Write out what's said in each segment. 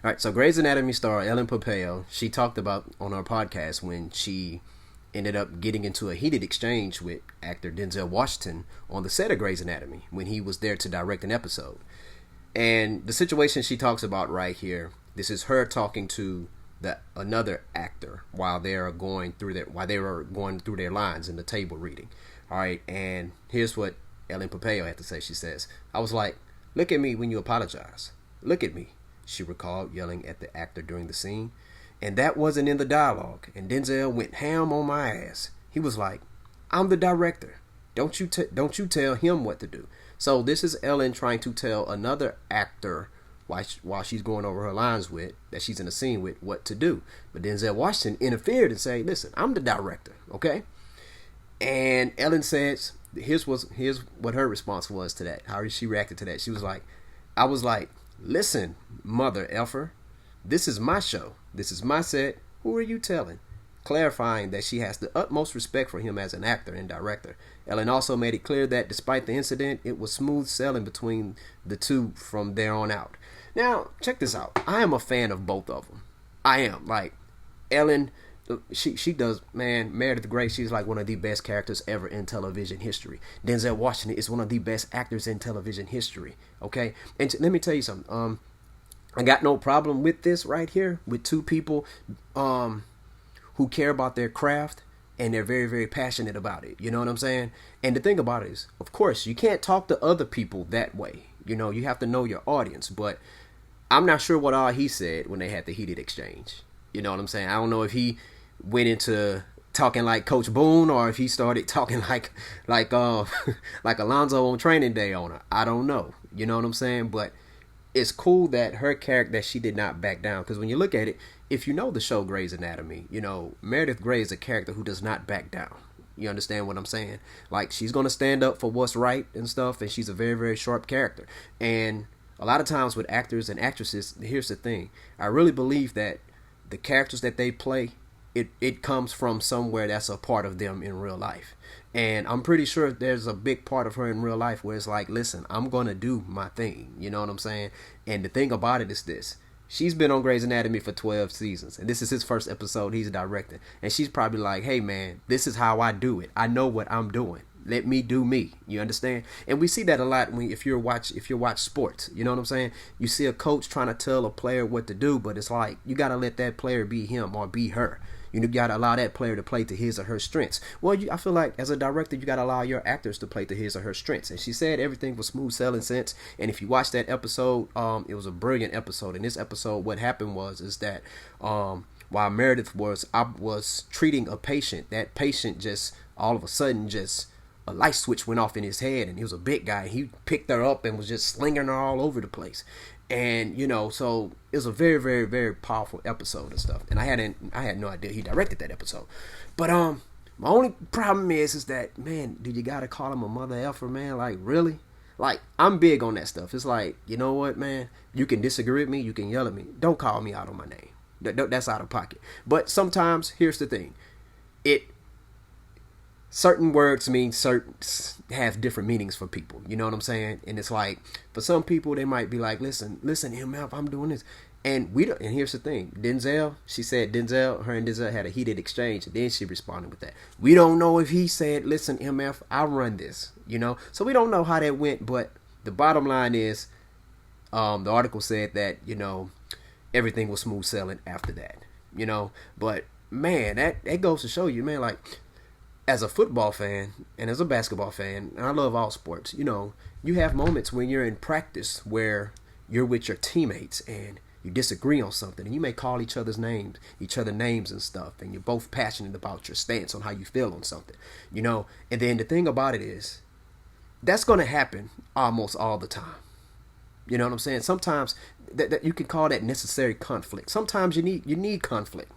All right, so Grey's Anatomy star Ellen Pompeo, she talked about on our podcast when she ended up getting into a heated exchange with actor Denzel Washington on the set of Grey's Anatomy when he was there to direct an episode. And the situation she talks about right here, this is her talking to another actor while they were going through their lines in the table reading. All right, and here's what Ellen Pompeo had to say. She says, "I was like, look at me when you apologize. Look at me," she recalled yelling at the actor during the scene. And that wasn't in the dialogue. And Denzel went ham on my ass. He was like, "I'm the director. Don't you tell him what to do." So this is Ellen trying to tell another actor while she's going over her lines that she's in a scene with what to do. But Denzel Washington interfered and said, "Listen, I'm the director, okay?" And Ellen says, here's what her response was to that. How she reacted to that. She was like, "I was like, listen, mother effer, this is my show. This is my set. Who are you telling?" Clarifying that she has the utmost respect for him as an actor and director. Ellen also made it clear that despite the incident, it was smooth sailing between the two from there on out. Now, check this out. I am a fan of both of them. I am. Like, Ellen, she does, man, Meredith Grey, she's like one of the best characters ever in television history. Denzel Washington is one of the best actors in television history, okay? And let me tell you something. I got no problem with this right here, with two people who care about their craft and they're very, very passionate about it. You know what I'm saying? And the thing about it is, of course, you can't talk to other people that way. You know, you have to know your audience. But I'm not sure what all he said when they had the heated exchange. You know what I'm saying? I don't know if he went into talking like Coach Boone or if he started talking like like Alonzo on training day on her. I don't know. You know what I'm saying? But it's cool that her character, that she did not back down. Because when you look at it, if you know the show Grey's Anatomy, you know, Meredith Grey is a character who does not back down. You understand what I'm saying? Like, she's going to stand up for what's right and stuff, and she's a very, very sharp character. And a lot of times with actors and actresses, here's the thing. I really believe that the characters that they play, it comes from somewhere that's a part of them in real life. And I'm pretty sure there's a big part of her in real life where it's like, listen, I'm going to do my thing. You know what I'm saying? And the thing about it is this. She's been on Grey's Anatomy for 12 seasons. And this is his first episode he's directing. And she's probably like, hey, man, this is how I do it. I know what I'm doing. Let me do me. You understand? And we see that a lot if you watch sports. You know what I'm saying? You see a coach trying to tell a player what to do, but it's like, you got to let that player be him or be her. You got to allow that player to play to his or her strengths. Well, I feel like as a director, you got to allow your actors to play to his or her strengths. And she said everything was smooth sailing since. And if you watch that episode, it was a brilliant episode. In this episode, what happened is that while Meredith was treating a patient, that patient just all of a sudden a light switch went off in his head, and he was a big guy. He picked her up and was just slinging her all over the place. And, you know, so it was a very, very, very powerful episode and stuff. And I had no idea he directed that episode. But my only problem is that, man, do you gotta call him a mother effer, man? Like, really? Like, I'm big on that stuff. It's like, you know what, man? You can disagree with me, you can yell at me. Don't call me out on my name. That's out of pocket. But sometimes, here's the thing. Certain words have different meanings for people. You know what I'm saying? And it's like, for some people, they might be like, listen, MF, I'm doing this. And here's the thing. Her and Denzel had a heated exchange, and then she responded with that. We don't know if he said, listen, MF, I run this, you know? So we don't know how that went, but the bottom line is, the article said that, you know, everything was smooth sailing after that, you know? But, man, that goes to show you, man, like, as a football fan and as a basketball fan, and I love all sports, you know, you have moments when you're in practice where you're with your teammates and you disagree on something, and you may call each other names and stuff, and you're both passionate about your stance on how you feel on something, you know. And then the thing about it is, that's going to happen almost all the time. You know what I'm saying? Sometimes that you can call that necessary conflict. Sometimes you need conflict.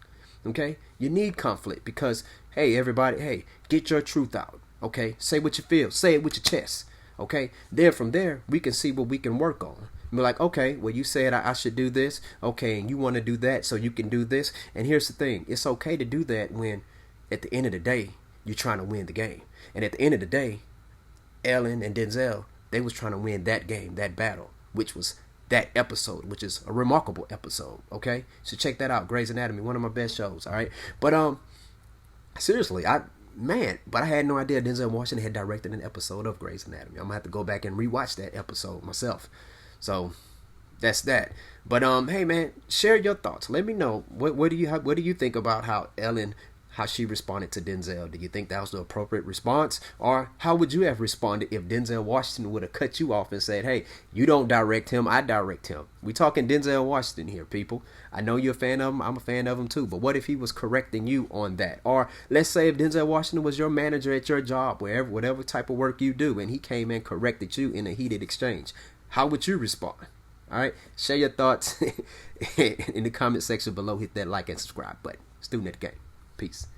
Okay? You need conflict because, hey, everybody, hey, get your truth out. Okay? Say what you feel. Say it with your chest. Okay? Then from there, we can see what we can work on. Be like, okay, well, you said I should do this. Okay, and you want to do that, so you can do this. And here's the thing. It's okay to do that when, at the end of the day, you're trying to win the game. And at the end of the day, Ellen and Denzel, they was trying to win that game, that battle, which was that episode, which is a remarkable episode. Okay, so check that out. Grey's Anatomy, one of my best shows. All right, but seriously, but I had no idea Denzel Washington had directed an episode of Grey's Anatomy. I'm gonna have to go back and rewatch that episode myself. So that's that. But hey man, share your thoughts. Let me know what do you think about how she responded to Denzel. Do you think that was the appropriate response? Or how would you have responded if Denzel Washington would have cut you off and said, hey, you don't direct him, I direct him? We talking Denzel Washington here, people. I know you're a fan of him, I'm a fan of him too, but what if he was correcting you on that? Or let's say if Denzel Washington was your manager at your job, whatever type of work you do, and he came and corrected you in a heated exchange, how would you respond? All right, share your thoughts in the comment section below. Hit that like and subscribe button. Student at the game. Peace.